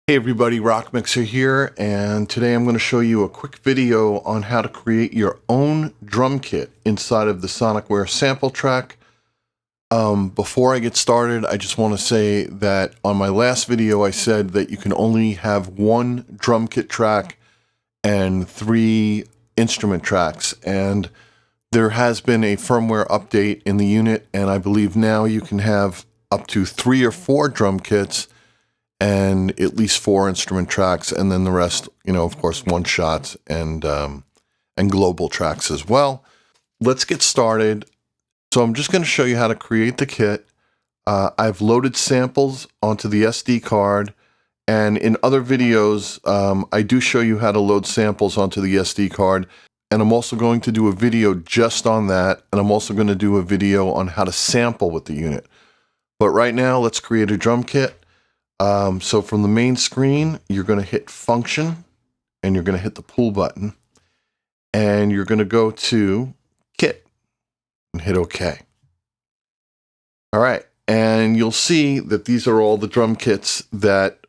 Hey everybody, Rock Mixer here, and today I'm going to show you a quick video on how to create your own drum kit inside of the Sonicware Smpltrek. Before I get started, I just want to say that on my last video I said that you can only have one drum kit track and 3 instrument tracks, and there has been a firmware update in the unit, and I believe now you can have up to 3 or 4 drum kits and at least 4 instrument tracks, and then the rest, of course, one shots and global tracks as well. Let's get started. So I'm just going to show you how to create the kit. I've loaded samples onto the SD card, and in other videos, I do show you how to load samples onto the SD card, and I'm also going to do a video just on that, and I'm also going to do a video on how to sample with the unit. But right now, let's create a drum kit. So from the main screen, you're going to hit Function, and you're going to hit the Pool button, and you're going to go to Kit and hit OK. All right, and you'll see that these are all the drum kits that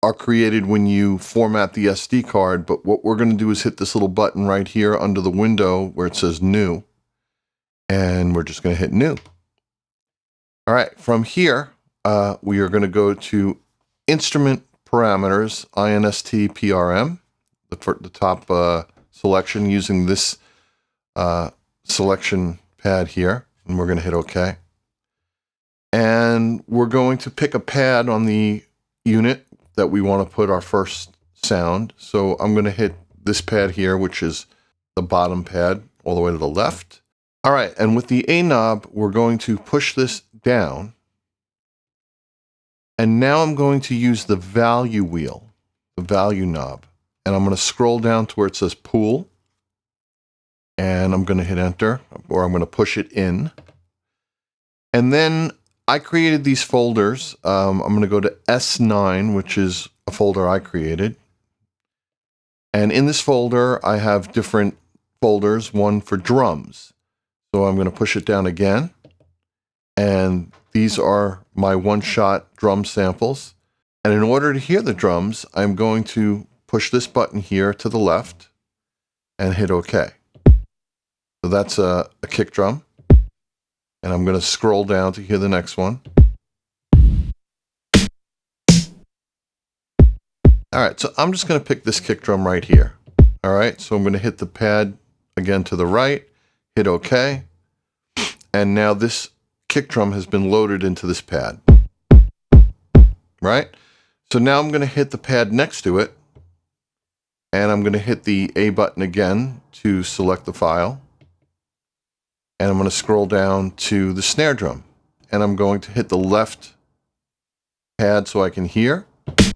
are created when you format the SD card, but what we're going to do is hit this little button right here under the window where it says New, and we're just going to hit New. All right, from here, we are going to go to Instrument Parameters, INST-PRM, the top selection using this selection pad here, and we're going to hit OK. And we're going to pick a pad on the unit that we want to put our first sound. So I'm going to hit this pad here, which is the bottom pad all the way to the left. All right, and with the A knob, we're going to push this down. And now I'm going to use the value wheel, the value knob, and I'm going to scroll down to where it says Pool, and I'm going to hit Enter, or I'm going to push it in. And then I created these folders. I'm going to go to S9, which is a folder I created. And in this folder, I have different folders, one for drums. So I'm going to push it down again, and these are my one-shot drum samples. And in order to hear the drums, I'm going to push this button here to the left and hit OK. So that's a kick drum. And I'm going to scroll down to hear the next one. All right, so I'm just going to pick this kick drum right here. All right, so I'm going to hit the pad again to the right, hit OK. And now this kick drum has been loaded into this pad, right? So now I'm going to hit the pad next to it, and I'm going to hit the A button again to select the file, and I'm going to scroll down to the snare drum, and I'm going to hit the left pad so I can hear. I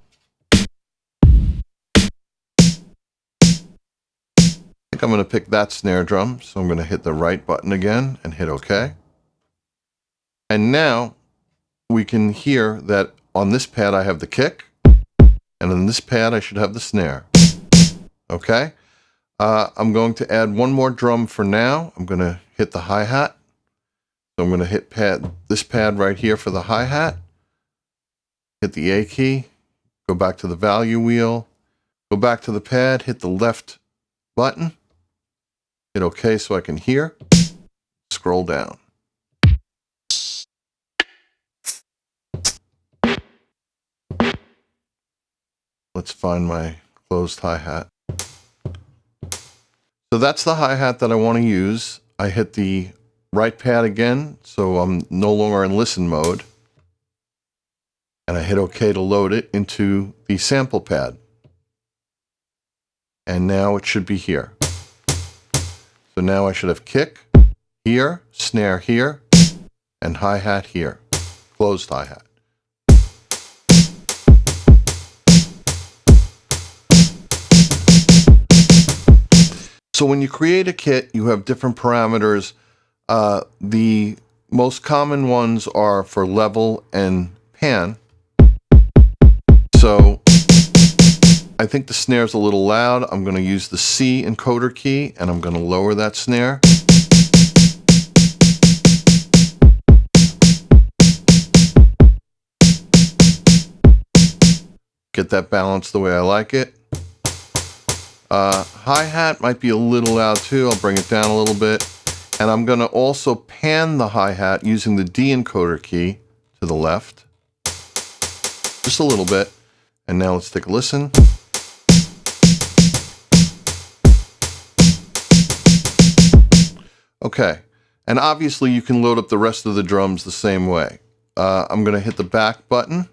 think I'm going to pick that snare drum, so I'm going to hit the right button again and hit OK. And now we can hear that on this pad I have the kick, and on this pad I should have the snare. Okay? I'm going to add one more drum for now. I'm going to hit the hi-hat. So I'm going to hit this pad right here for the hi-hat. Hit the A key. Go back to the value wheel. Go back to the pad. Hit the left button. Hit OK so I can hear. Scroll down. Let's find my closed hi-hat. So that's the hi-hat that I want to use. I hit the right pad again, so I'm no longer in listen mode. And I hit OK to load it into the sample pad. And now it should be here. So now I should have kick here, snare here, and hi-hat here. Closed hi-hat. So when you create a kit, you have different parameters. The most common ones are for level and pan. So I think the snare's a little loud. I'm going to use the C encoder key, and I'm going to lower that snare. get that balance the way I like it. Hi-hat might be a little loud too. I'll bring it down a little bit. And I'm going to also pan the hi-hat using the D encoder key to the left. Just a little bit. And now let's take a listen. Okay. And obviously you can load up the rest of the drums the same way. I'm going to hit the back button.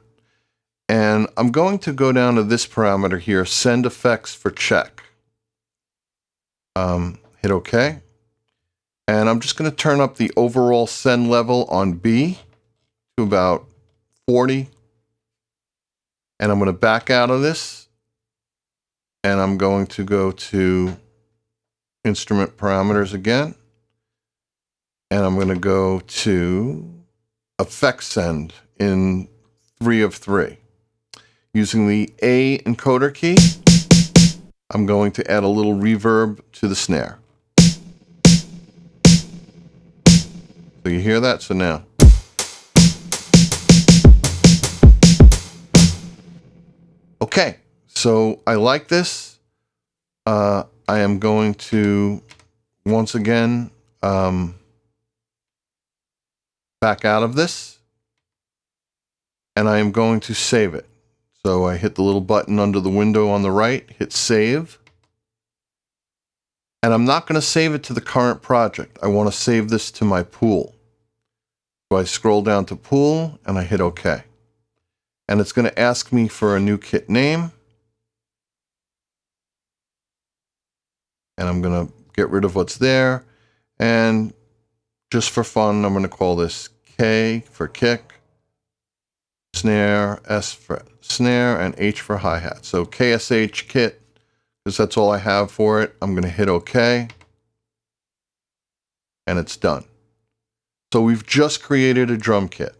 And I'm going to go down to this parameter here, send effects for check. Hit OK. And I'm just going to turn up the overall send level on B to about 40. And I'm going to back out of this. And I'm going to go to instrument parameters again. And I'm going to go to effect send in 3 of 3. Using the A encoder key, I'm going to add a little reverb to the snare. So you hear that? So now. Okay, so I like this. I am going to, once again, back out of this. And I am going to save it. So I hit the little button under the window on the right, hit save. And I'm not going to save it to the current project. I want to save this to my pool. So I scroll down to pool and I hit OK. And it's going to ask me for a new kit name. And I'm going to get rid of what's there. And just for fun, I'm going to call this K for kick, snare, S for snare, and H for hi-hat. So KSH kit, because that's all I have for it. I'm going to hit OK. And it's done. So we've just created a drum kit.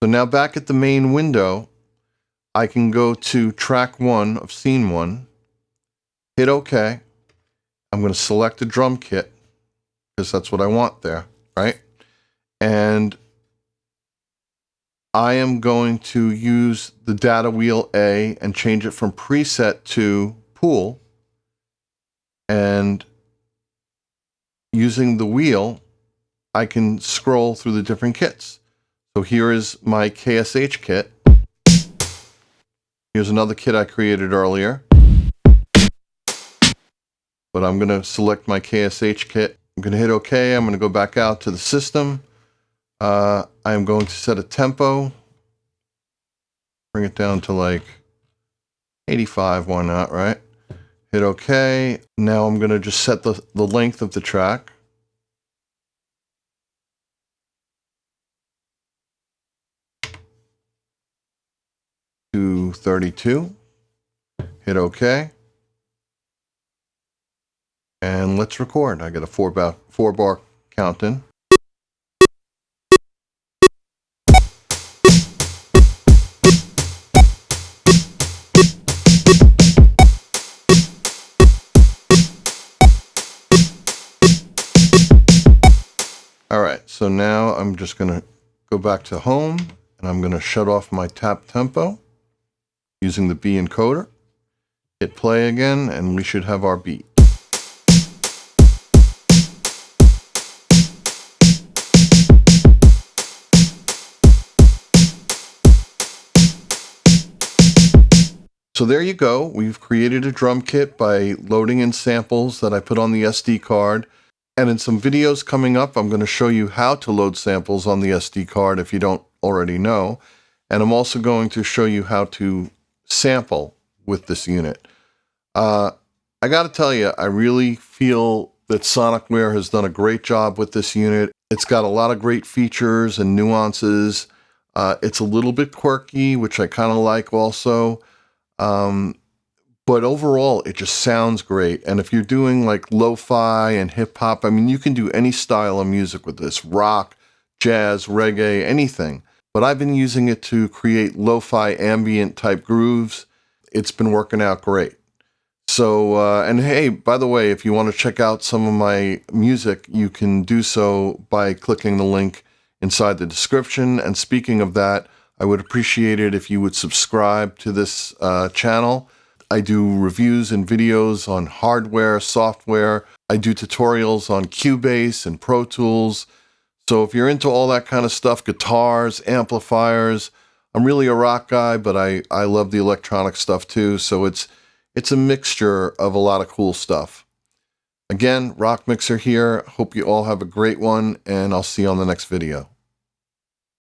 So now back at the main window, I can go to track 1 of scene 1, hit OK. I'm going to select a drum kit because that's what I want there, right? And I am going to use the data wheel A and change it from preset to pool. And using the wheel, I can scroll through the different kits. So here is my KSH kit. Here's another kit I created earlier. But I'm going to select my KSH kit. I'm going to hit OK. I'm going to go back out to the system. I am going to set a tempo. Bring it down to like 85, why not, right? Hit OK. Now I'm going to just set the length of the track. To 32. Hit OK. And let's record. I got a 4-bar count in. All right, so now I'm just going to go back to home and I'm going to shut off my tap tempo using the B encoder. Hit play again and we should have our beat. So there you go. We've created a drum kit by loading in samples that I put on the SD card. And in some videos coming up, I'm going to show you how to load samples on the SD card if you don't already know. And I'm also going to show you how to sample with this unit. I got to tell you, I really feel that Sonicware has done a great job with this unit. It's got a lot of great features and nuances. It's a little bit quirky, which I kind of like also. But overall, it just sounds great. And if you're doing like lo-fi and hip-hop, I mean, you can do any style of music with this. Rock, jazz, reggae, anything. But I've been using it to create lo-fi ambient type grooves. It's been working out great. So, and hey, by the way, if you want to check out some of my music, you can do so by clicking the link inside the description. And speaking of that, I would appreciate it if you would subscribe to this channel. I do reviews and videos on hardware, software. I do tutorials on Cubase and Pro Tools. So if you're into all that kind of stuff, guitars, amplifiers, I'm really a rock guy, but I love the electronic stuff too. So it's a mixture of a lot of cool stuff. Again, Rock Mixer here. Hope you all have a great one, and I'll see you on the next video.